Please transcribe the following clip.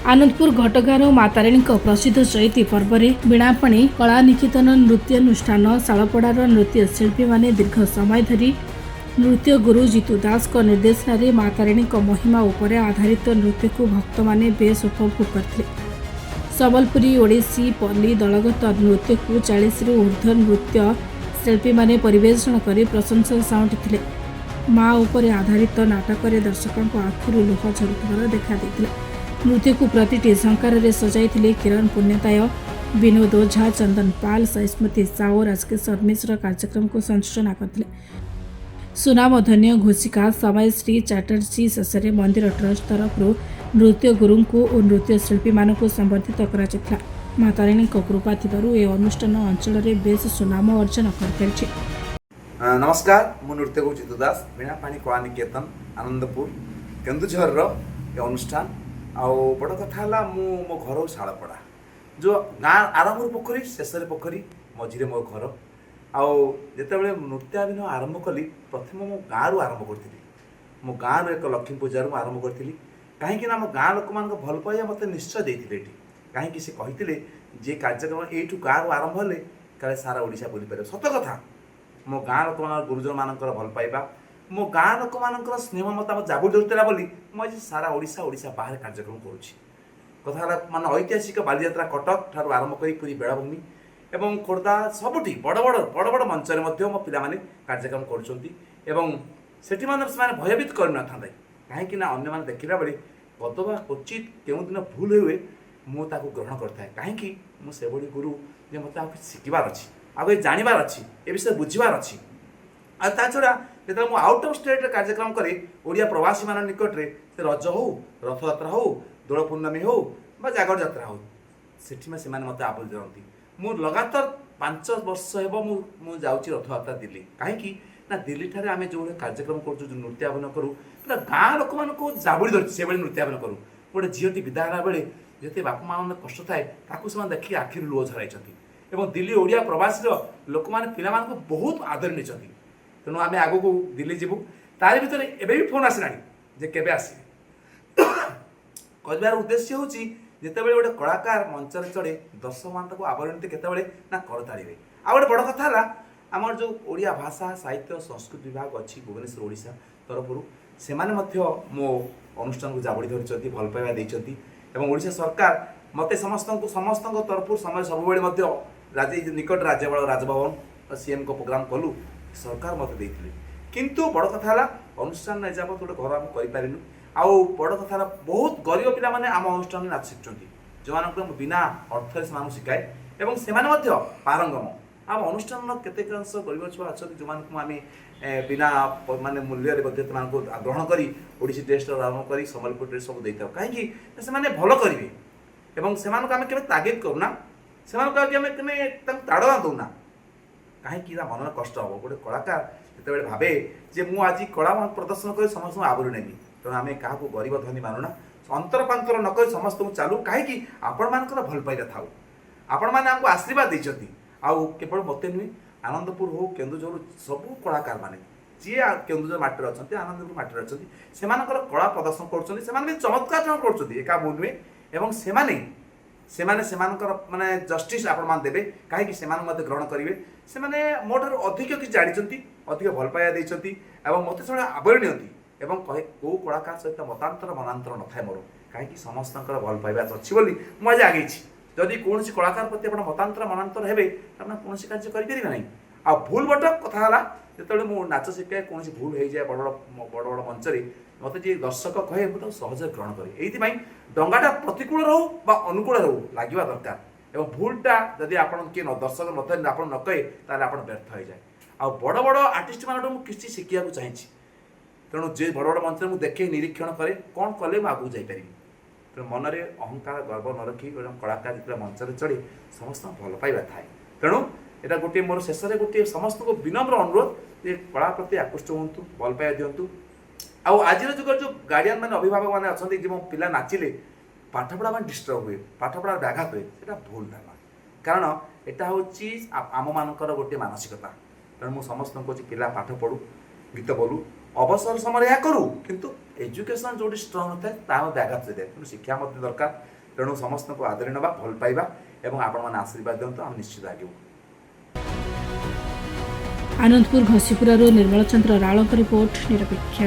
आनंदपुर घटगाँर माँ तारिणी प्रसिद्ध चैती पर्व में बीणापाणी कला निकेतन नृत्यानुष्ठान शालपड़ार नृत्य शिल्पी माने दीर्घ समय धरी नृत्य गुरु जीतू दास निर्देशन माँ तारिणी महिमा उपर आधारित नृत्य को भक्त माने बेस उपभोग करते। संबलपुरी ओडिसी पल्ली दलगत नृत्य को 40 रु ऊर्ध्व नृत्य शिल्पी माने परिवेषण कर प्रशंसा साउंटिले। माँ उपर आधारित नाटक दर्शकों आखिर लुह झरुवर देखा नृत्य को प्रतिटी झंकार सजाई किरण पुण्यताय, विनोद ओझा, चंदन पाल, सहिष्मती साओ, राजकिशोर मिश्र कार्यक्रम को संयोजन करते। सुनामधन्य घोषिका समयश्री चैटर्जी शेष में मंदिर ट्रस्ट तरफ नृत्य गुरु और नृत्य शिल्पी मानक संबर्धित कर माँ तारिणी कृपा थी अनुष्ठान अंचल में बेस सुनाम अर्जन कर। नमस्कार, मु नृत्य गुरु जीतू दास बीणापाणी कला निकेतन आनंदपुर केन्दुझर अनुष्ठान आउ बड़ कथा मो घर शालपड़ा जो गाँ आरंभ पोखरी शेष पोखरी मझे मो घर आउ जिते नृत्याभिनय आरंभ कली प्रथम मो गाँव आरंभ करी मो गाँव एक लक्ष्मी पूजार आरंभ करी कहीं मो गाँ लोक मान भल पाइबा मत निश्चय देते कहीं से कहते जे कार्यक्रम यू गाँव आरंभ हेले काले सारा ओडिशा बुली पारे। सत कथा मो गाँ लोक मान गुरुजन मान भल पाइबा मो गाँ लोक मान स्नेह मत जाबुड़ धरता बोली मुझे सारा ओडिशा ओडिशा बाहर कार्यक्रम करुँच कथा मान ऐतिहासिक बालीयात्रा कटक ठार आरंभ कर पूरी बेलाभूमि एवं खोर्धा सबुठी बड़ बड़ बड़ बड़ मंच में मो पिला माने कार्यक्रम करुँच से भयभीत करना कहीं अन्य मैंने देखला बेले कदबा क्वचित क्यों दिन भूल हुए मुझे ग्रहण करता कहीं मुझे गुरु जे मत शिखबार अच्छी आगे जानवर अच्छी ए विषय बुझार अच्छी आ छड़ा जो आउट ऑफ स्टेट कार्यक्रम करे ओडिया प्रवासी मान निकट में से रज हो रथयात्रा हो दोल पूर्णमी हो बा जागर यात्रा हो से मत आबोध करती मु लगातार 5 वर्ष हे जाऊँगी रथयात्रा दिल्ली कहीं ना दिल्ली ठारे आम जो कार्यक्रम कर नृत्याभिनय करूँ पूरा गाँ लोक मान जाबुड़ी धरती से नृत्याभिनय करूँ गोटे झीटी विदा है बेले जिते बापा माँ कष्ट थाए देखिए आखिर लुह झराई एवं दिल्ली ओडिया प्रवासी लोक मैंने पिला बहुत आदर नहीं तेणु आम आग को दिल्ली जीवु तार भर एवं भी फोन आसला जे केबे आसे कहबार उद्देश्य हूँ जिते गोटे कलाकार मंच चढ़े दर्शक मान आवरणती केतबे ना करताड़े। आ गए बड़ कथा आमर जो ओडिया भाषा साहित्य संस्कृति विभाग अच्छी भुवनेश्वर ओडिशा तरफ से मो अनुष्ठान को जाबड़ी धरी भल पाइबा देइछंती एवं ओडिशा सरकार मत समस्त तरफ समय सब निकट राज्यपाल राजभवन सीएम को प्रोग्राम कलु सरकार मत देते किंतु बड़ कथा अनुष्ठान एजाबत गोटे घर आम करूँ आउ बड़ कथा बहुत गरीब पिला माने आम अनुष्ठान में नाच शिखुंट जो बिना अर्थ से शिखाए और से पारंगम आम अनुष्ठान केतेक अंश गरीब छुआ अच्छा जो आम बिना माने मूल्य ग्रहण करी ओडिसी ड्रेस आरंभ कर संबलपुर ड्रेस सब देता कहीं भल करेंगे और से आम के तागिद करूना से ताड़ना दौना कहीं मन कष्ट हम गोटे कलाकार जिते भावे जे मु आज कला प्रदर्शन कर समस्त आवरी नेबी तेणु आम क्या गरीब धनी मानुना अंतर पांतर नक समस्त चालू कहीं आपण मान भल पाइबा था आपण मैंने आमको आशीर्वाद देते आउ केवल मत नुहे आनंदपुर हो केन्दुझर सब कलाकार मैंने जी केन्दुझर माटी अच्छा आनंदपुर माटी अच्छा से कला प्रदर्शन कर चमत्कार कर एका मु नुहे और से माने जस्टिस आपण मान देबे कहीं से ग्रहण करेंगे से मोटर अधिक किसी जानते अधिक भल पाइबा देती मत से आवरी नियंती एवं कहे कौ कलाकार सहित मतांतर मनांतर न थाए मोर कहीं समस्त भल पाइबा अच्छी बोली मुझे आगे जदि कौन कलाकार प्रति आप मतांतर मनांतर हे कौन कार्य करें ना आ भूल बटक कथा जो मुझे नाच शिखाए कौन भूल हो जाए बड़ बड़ बड़ मंच मत जी दर्शक कहे मुझे सहज ग्रहण करें ये डंगाटा प्रतिकूल रो अनुकूल रो लगे दरकार और भूलटा जदि आप दर्शक मत आप न कहे आप व्यर्थ हो जाए आ बड़ बड़ आर्टिस्ट मान किसी शिखा चाहिए तेणु जे बड़ बड़ मंच में देखे निरीक्षण करे कौन कले मुझे आगू जापरि तेणु मन में अहंकार गर्व न रखी कलाकार जो मंच चढ़े समस्त भल पाइबा थाए तेणु यहाँ गोटे मोर शेष में गोटे समस्त को विनम्र अनुरोध जे कला प्रति आकृष्ट हूँ भल पाइबा दिंतु आज जुग जो गार्डियन मैंने अभिभावक मैंने अच्छा जी मो पिला नाचिले पाठपढ़ा मैं डिस्टर्ब हुए पाठपढ़ा व्याघात हुए से भूल धारणा कारण यहाँ हूँ आम मानकर गोटे मानसिकता तेणु मुझे समस्त पिला पाठ पढ़ू गीत बोलू अवसर समय यह करूँ किंतु एजुकेशन जो स्ट्रंग नए ताकि व्याघात होता है तेणु शिक्षा दरकार तेणु समस्त को आदरी ना भल पाइबा एवं आपण मैंने आशीर्वाद दिंतु आम निश्चित आगे। आनंदपुर घसीपुर निर्मल चंद्र राव रिपोर्ट निरपेक्ष।